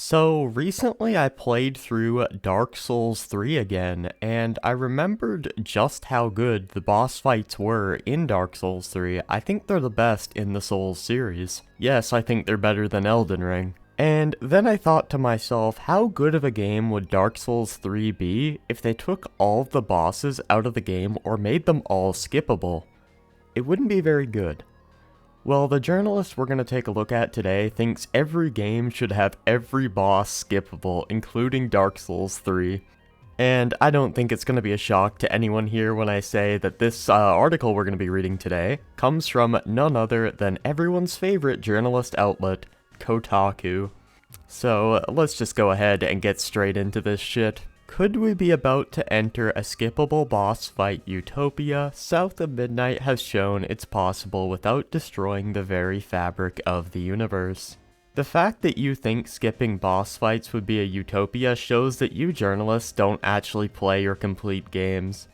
So recently I played through Dark Souls 3 again, and I remembered just how good the boss fights were in Dark Souls 3. I think they're the best in the Souls series. Yes, I think they're better than Elden Ring. And then I thought to myself, how good of a game would Dark Souls 3 be if they took all of the bosses out of the game or made them all skippable? It wouldn't be very good. Well, the journalist we're going to take a look at today thinks every game should have every boss skippable, including Dark Souls 3. And I don't think it's going to be a shock to anyone here when I say that this article we're going to be reading today comes from none other than everyone's favorite journalist outlet, Kotaku. So let's just go ahead and get straight into this shit. Could we be about to enter a skippable boss fight utopia? South of Midnight has shown it's possible without destroying the very fabric of the universe. The fact that you think skipping boss fights would be a utopia shows that you journalists don't actually play or complete games.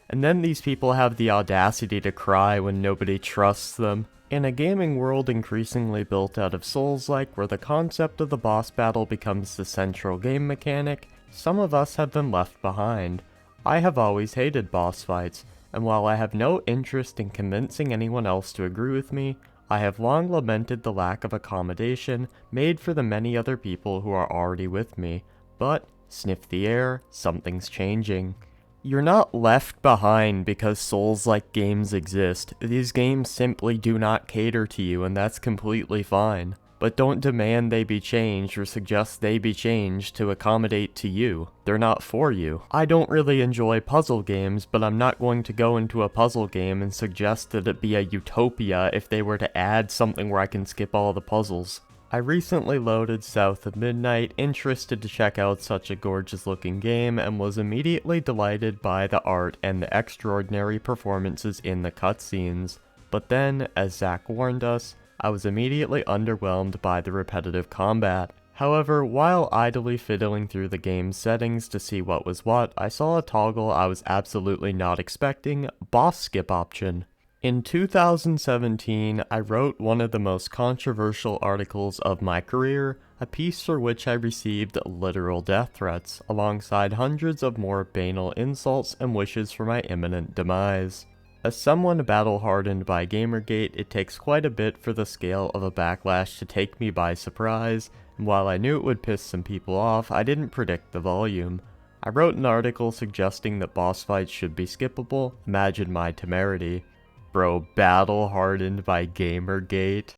And then these people have the audacity to cry when nobody trusts them. In a gaming world increasingly built out of Souls-like, where the concept of the boss battle becomes the central game mechanic, some of us have been left behind. I have always hated boss fights, and while I have no interest in convincing anyone else to agree with me, I have long lamented the lack of accommodation made for the many other people who are already with me. But, sniff the air, something's changing. You're not left behind because Souls-like games exist. These games simply do not cater to you, and that's completely fine. But don't demand they be changed or suggest they be changed to accommodate to you. They're not for you. I don't really enjoy puzzle games, but I'm not going to go into a puzzle game and suggest that it be a utopia if they were to add something where I can skip all the puzzles. I recently loaded South of Midnight, interested to check out such a gorgeous looking game, and was immediately delighted by the art and the extraordinary performances in the cutscenes. But then, as Zach warned us, I was immediately underwhelmed by the repetitive combat. However, while idly fiddling through the game's settings to see what was what, I saw a toggle I was absolutely not expecting: boss skip option. In 2017, I wrote one of the most controversial articles of my career, a piece for which I received literal death threats, alongside hundreds of more banal insults and wishes for my imminent demise. As someone battle-hardened by Gamergate, it takes quite a bit for the scale of a backlash to take me by surprise, and while I knew it would piss some people off, I didn't predict the volume. I wrote an article suggesting that boss fights should be skippable. Imagine my temerity. Bro, battle-hardened by Gamergate?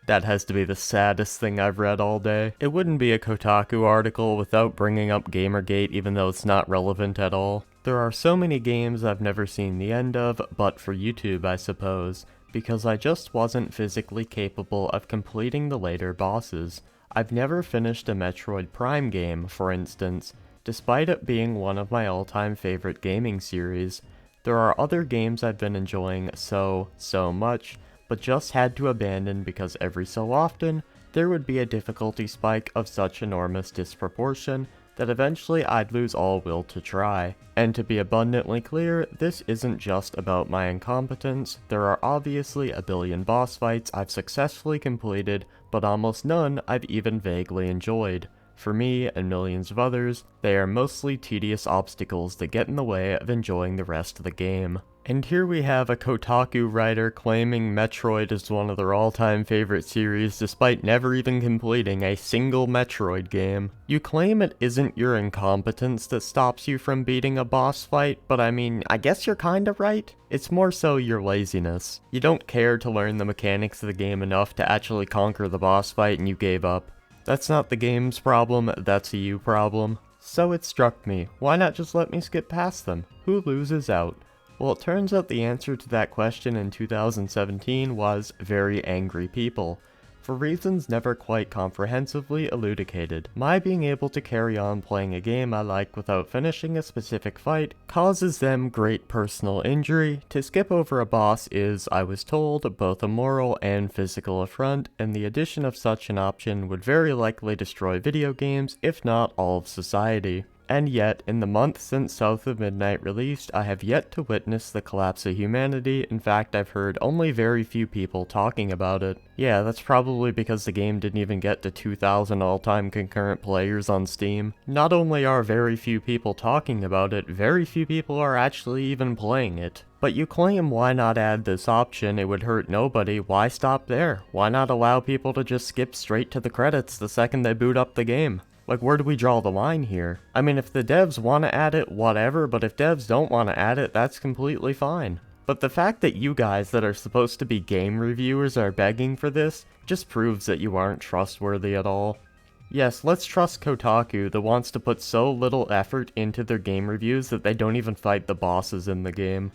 That has to be the saddest thing I've read all day. It wouldn't be a Kotaku article without bringing up Gamergate, even though it's not relevant at all. There are so many games I've never seen the end of, but for YouTube I suppose, because I just wasn't physically capable of completing the later bosses. I've never finished a Metroid Prime game, for instance, despite it being one of my all-time favorite gaming series. There are other games I've been enjoying so much, but just had to abandon because every so often, there would be a difficulty spike of such enormous disproportion that eventually I'd lose all will to try. And to be abundantly clear, this isn't just about my incompetence. There are obviously a billion boss fights I've successfully completed, but almost none I've even vaguely enjoyed. For me, and millions of others, they are mostly tedious obstacles that get in the way of enjoying the rest of the game. And here we have a Kotaku writer claiming Metroid is one of their all-time favorite series despite never even completing a single Metroid game. You claim it isn't your incompetence that stops you from beating a boss fight, but I mean, I guess you're kinda right. It's more so your laziness. You don't care to learn the mechanics of the game enough to actually conquer the boss fight and you gave up. That's not the game's problem, that's a you problem. So it struck me, why not just let me skip past them? Who loses out? Well, it turns out the answer to that question in 2017 was very angry people, for reasons never quite comprehensively elucidated. My being able to carry on playing a game I like without finishing a specific fight causes them great personal injury. To skip over a boss is, I was told, both a moral and physical affront, and the addition of such an option would very likely destroy video games, if not all of society. And yet, in the month since South of Midnight released, I have yet to witness the collapse of humanity. In fact, I've heard only very few people talking about it. Yeah, that's probably because the game didn't even get to 2,000 all-time concurrent players on Steam. Not only are very few people talking about it, very few people are actually even playing it. But you claim why not add this option, it would hurt nobody, why stop there? Why not allow people to just skip straight to the credits the second they boot up the game? Like, where do we draw the line here? I mean, if the devs want to add it, whatever, but if devs don't want to add it, that's completely fine. But the fact that you guys that are supposed to be game reviewers are begging for this just proves that you aren't trustworthy at all. Yes, let's trust Kotaku that wants to put so little effort into their game reviews that they don't even fight the bosses in the game.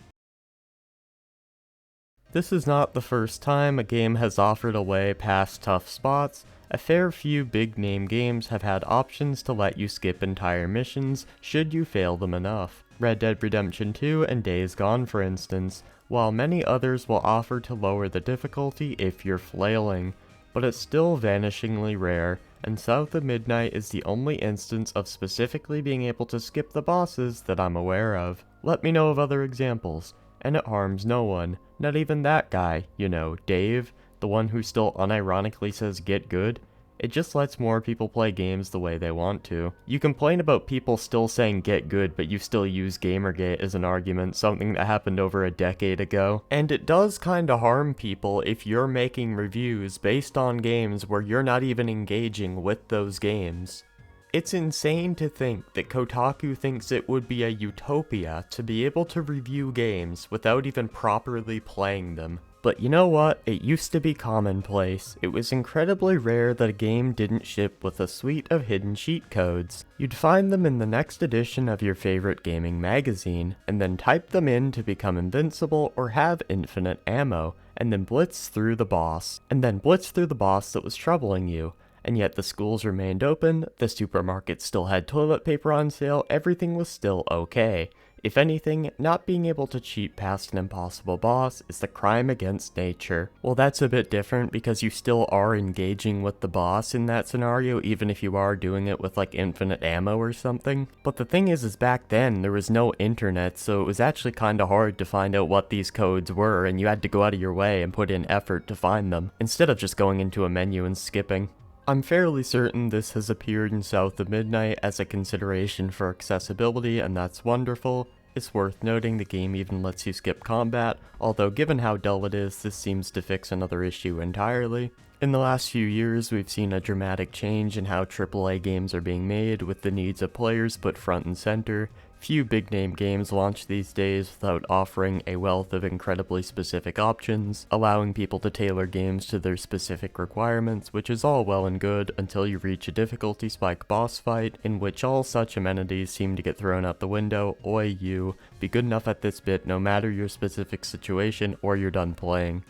This is not the first time a game has offered a way past tough spots. A fair few big-name games have had options to let you skip entire missions should you fail them enough. Red Dead Redemption 2 and Days Gone, for instance, while many others will offer to lower the difficulty if you're flailing, but it's still vanishingly rare, and South of Midnight is the only instance of specifically being able to skip the bosses that I'm aware of. Let me know of other examples, and it harms no one, not even that guy, you know, Dave, the one who still unironically says get good. It just lets more people play games the way they want to. You complain about people still saying get good, but you still use Gamergate as an argument, something that happened over a decade ago. And it does kinda harm people if you're making reviews based on games where you're not even engaging with those games. It's insane to think that Kotaku thinks it would be a utopia to be able to review games without even properly playing them. But you know what? It used to be commonplace. It was incredibly rare that a game didn't ship with a suite of hidden cheat codes. You'd find them in the next edition of your favorite gaming magazine, and then type them in to become invincible or have infinite ammo, and then blitz through the boss. That was troubling you. And yet the schools remained open, the supermarket still had toilet paper on sale, everything was still okay. If anything, not being able to cheat past an impossible boss is the crime against nature. Well, that's a bit different because you still are engaging with the boss in that scenario, even if you are doing it with like infinite ammo or something. But the thing is back then there was no internet, so it was actually kinda hard to find out what these codes were, and you had to go out of your way and put in effort to find them, instead of just going into a menu and skipping. I'm fairly certain this has appeared in South of Midnight as a consideration for accessibility, and that's wonderful. It's worth noting the game even lets you skip combat, although given how dull it is, this seems to fix another issue entirely. In the last few years, we've seen a dramatic change in how AAA games are being made, with the needs of players put front and center. Few big-name games launch these days without offering a wealth of incredibly specific options, allowing people to tailor games to their specific requirements, which is all well and good until you reach a difficulty spike boss fight, in which all such amenities seem to get thrown out the window. Oi you, be good enough at this bit no matter your specific situation or you're done playing.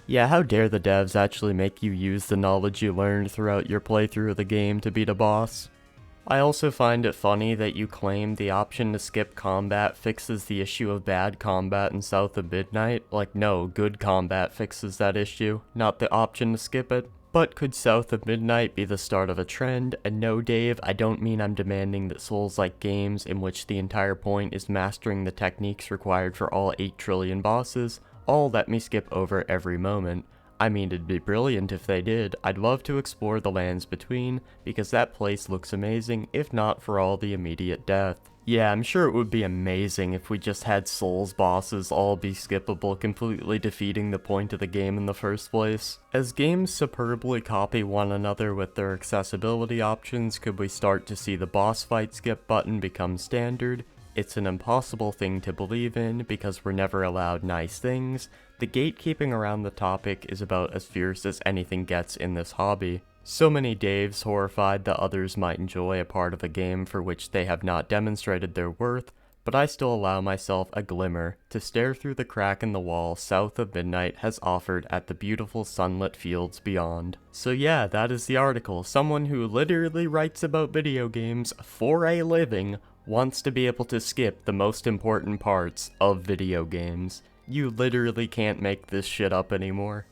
Yeah, how dare the devs actually make you use the knowledge you learned throughout your playthrough of the game to beat a boss. I also find it funny that you claim the option to skip combat fixes the issue of bad combat in South of Midnight. Like, no, good combat fixes that issue, not the option to skip it. But could South of Midnight be the start of a trend? And no, Dave, I don't mean I'm demanding that Souls-like games in which the entire point is mastering the techniques required for all 8 trillion bosses all let me skip over every moment. I mean, it'd be brilliant if they did. I'd love to explore the lands between, because that place looks amazing, if not for all the immediate death. Yeah, I'm sure it would be amazing if we just had Souls bosses all be skippable, completely defeating the point of the game in the first place. As games superbly copy one another with their accessibility options, could we start to see the boss fight skip button become standard? It's an impossible thing to believe in because we're never allowed nice things. The gatekeeping around the topic is about as fierce as anything gets in this hobby. So many Daves horrified that others might enjoy a part of a game for which they have not demonstrated their worth, but I still allow myself a glimmer to stare through the crack in the wall South of Midnight has offered at the beautiful sunlit fields beyond. So yeah, that is the article. Someone who literally writes about video games for a living wants to be able to skip the most important parts of video games. You literally can't make this shit up anymore.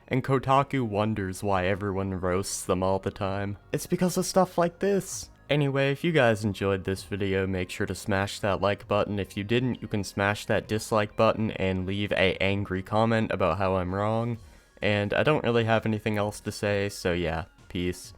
And Kotaku wonders why everyone roasts them all the time. It's because of stuff like this. Anyway, if you guys enjoyed this video, make sure to smash that like button. If you didn't, you can smash that dislike button and leave a angry comment about how I'm wrong. And I don't really have anything else to say, so yeah, peace.